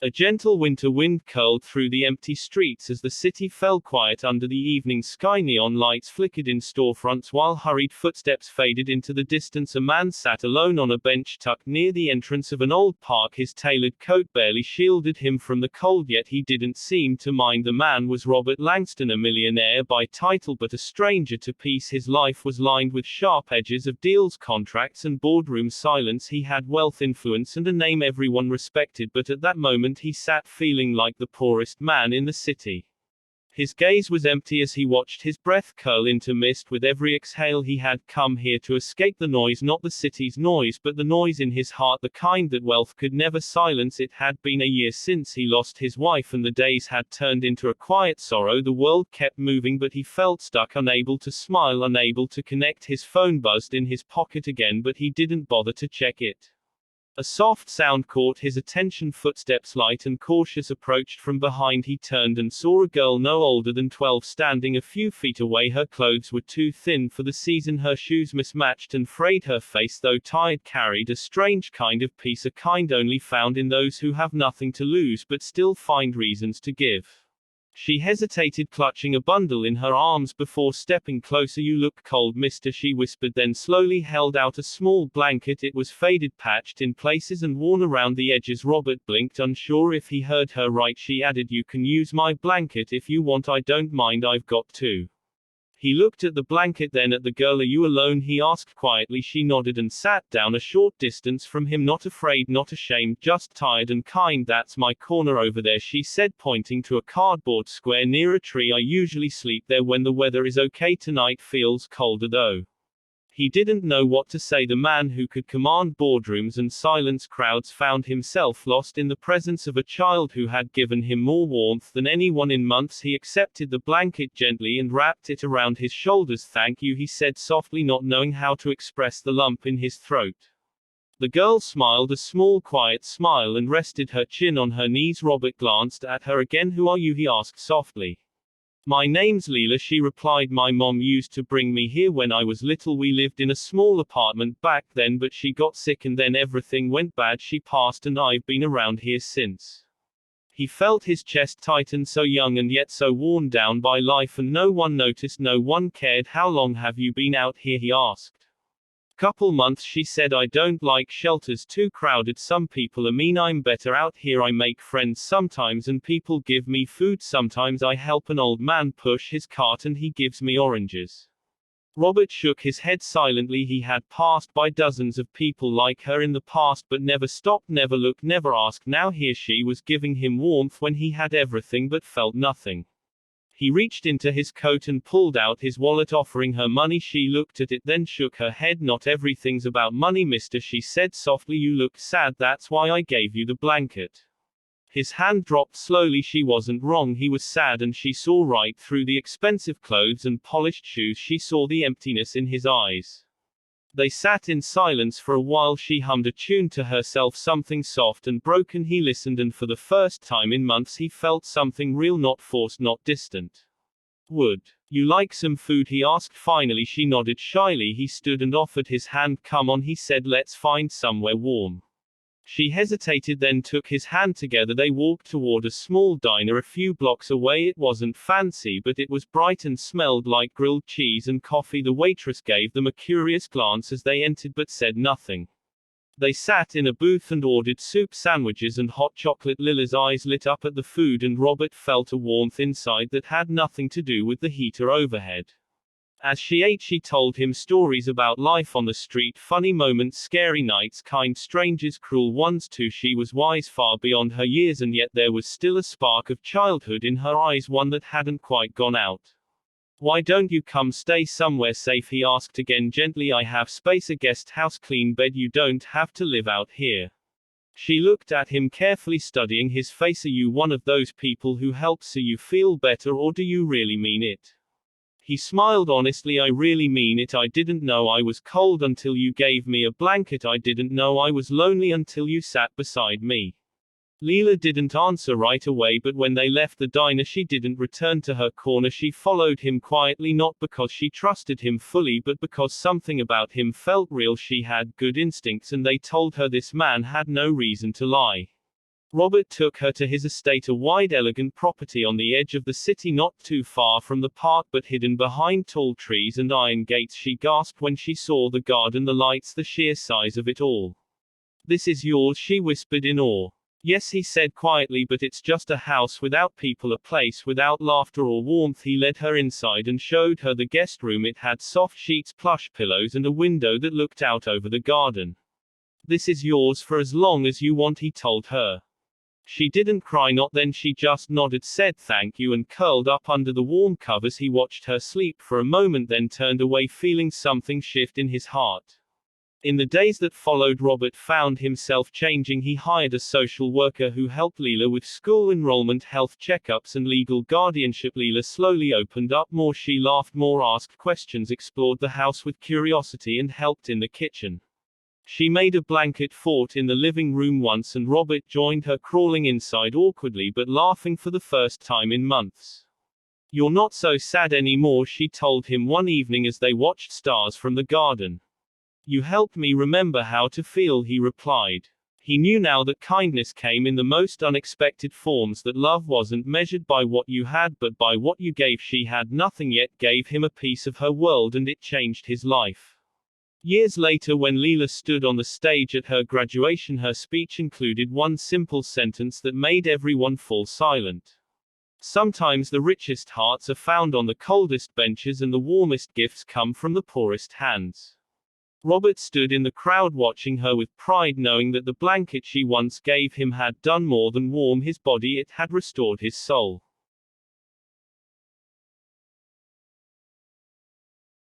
A gentle winter wind curled through the empty streets as the city fell quiet under the evening sky. Neon lights flickered in storefronts while hurried footsteps faded into the distance. A man sat alone on a bench tucked near the entrance of an old park. His tailored coat barely shielded him from the cold, yet he didn't seem to mind. The man was Robert Langston, a millionaire by title but a stranger to peace. His life was lined with sharp edges of deals, contracts, and boardroom silence. He had wealth, influence, and a name everyone respected, but at that moment he sat feeling like the poorest man in the city. His gaze was empty as he watched his breath curl into mist with every exhale. He had come here to escape the noise, not the city's noise, but the noise in his heart, the kind that wealth could never silence. It had been a year since he lost his wife, and the days had turned into a quiet sorrow. The world kept moving, but he felt stuck, unable to smile, unable to connect. His phone buzzed in his pocket again, but he didn't bother to check it. A soft sound caught his attention. Footsteps, light and cautious, approached from behind. He turned and saw a girl no older than 12 standing a few feet away. Her clothes were too thin for the season, her shoes mismatched and frayed. Her face, though tired, carried a strange kind of peace, a kind only found in those who have nothing to lose but still find reasons to give. She hesitated, clutching a bundle in her arms before stepping closer. "You look cold, mister," she whispered, then slowly held out a small blanket. It was faded, patched in places, and worn around the edges. Robert blinked, unsure if he heard her right. She added, "You can use my blanket if you want. I don't mind, I've got two." He looked at the blanket, then at the girl. "Are you alone?" he asked quietly. She nodded and sat down a short distance from him, not afraid, not ashamed, just tired and kind. "That's my corner over there," she said, pointing to a cardboard square near a tree. "I usually sleep there when the weather is okay. Tonight feels colder though." He didn't know what to say. The man who could command boardrooms and silence crowds found himself lost in the presence of a child who had given him more warmth than anyone in months. He accepted the blanket gently and wrapped it around his shoulders. "Thank you," he said softly, not knowing how to express the lump in his throat. The girl smiled, a small quiet smile, and rested her chin on her knees. Robert glanced at her again. "Who are you?" he asked softly. "My name's Leela," she replied. "My mom used to bring me here when I was little. We lived in a small apartment back then, but she got sick and then everything went bad. She passed and I've been around here since." He felt his chest tighten, so young and yet so worn down by life, and no one noticed, no one cared. "How long have you been out here?" he asked. "Couple months," she said. "I don't like shelters, too crowded. Some people are mean. I'm better out here. I make friends sometimes and people give me food. Sometimes I help an old man push his cart and he gives me oranges." Robert shook his head silently. He had passed by dozens of people like her in the past, but never stopped, never looked, never asked. Now here she was giving him warmth when he had everything but felt nothing. He reached into his coat and pulled out his wallet, offering her money. She looked at it, then shook her head. "Not everything's about money, mister," she said softly. "You look sad. That's why I gave you the blanket." His hand dropped slowly. She wasn't wrong. He was sad, and she saw right through the expensive clothes and polished shoes. She saw the emptiness in his eyes. They sat in silence for a while. She hummed a tune to herself, something soft and broken. He listened, and for the first time in months he felt something real, not forced, not distant. "Would you like some food?" he asked finally. She nodded shyly. He stood and offered his hand. "Come on," he said, "let's find somewhere warm." She hesitated, then took his hand. Together they walked toward a small diner a few blocks away. It wasn't fancy, but it was bright and smelled like grilled cheese and coffee. The waitress gave them a curious glance as they entered, but said nothing. They sat in a booth and ordered soup, sandwiches, and hot chocolate. Lila's eyes lit up at the food, and Robert felt a warmth inside that had nothing to do with the heater overhead. As she ate, she told him stories about life on the street, funny moments, scary nights, kind strangers, cruel ones too. She was wise, far beyond her years, and yet there was still a spark of childhood in her eyes, one that hadn't quite gone out. "Why don't you come stay somewhere safe?" he asked again gently. "I have space, a guest house, clean bed. You don't have to live out here." She looked at him carefully, studying his face. "Are you one of those people who help so you feel better, or do you really mean it?" He smiled honestly. "I really mean it. I didn't know I was cold until you gave me a blanket. I didn't know I was lonely until you sat beside me." Leela didn't answer right away, but when they left the diner she didn't return to her corner. She followed him quietly, not because she trusted him fully, but because something about him felt real. She had good instincts, and they told her this man had no reason to lie. Robert took her to his estate, a wide, elegant property on the edge of the city, not too far from the park but hidden behind tall trees and iron gates. She gasped when she saw the garden, the lights, the sheer size of it all. "This is yours," she whispered in awe. "Yes," he said quietly, "but it's just a house without people, a place without laughter or warmth." He led her inside and showed her the guest room. It had soft sheets, plush pillows, and a window that looked out over the garden. "This is yours for as long as you want," he told her. She didn't cry, not then. She just nodded, said thank you, and curled up under the warm covers. He watched her sleep for a moment, then turned away, feeling something shift in his heart. In the days that followed, Robert found himself changing. He hired a social worker who helped Leela with school enrollment, health checkups, and legal guardianship. Leela slowly opened up more. She laughed more, asked questions, explored the house with curiosity, and helped in the kitchen. She made a blanket fort in the living room once, and Robert joined her, crawling inside awkwardly but laughing for the first time in months. "You're not so sad anymore," she told him one evening as they watched stars from the garden. "You helped me remember how to feel," he replied. He knew now that kindness came in the most unexpected forms, that love wasn't measured by what you had but by what you gave. She had nothing, yet gave him a piece of her world, and it changed his life. Years later, when Leela stood on the stage at her graduation, her speech included one simple sentence that made everyone fall silent. "Sometimes the richest hearts are found on the coldest benches, and the warmest gifts come from the poorest hands." Robert stood in the crowd watching her with pride, knowing that the blanket she once gave him had done more than warm his body, it had restored his soul.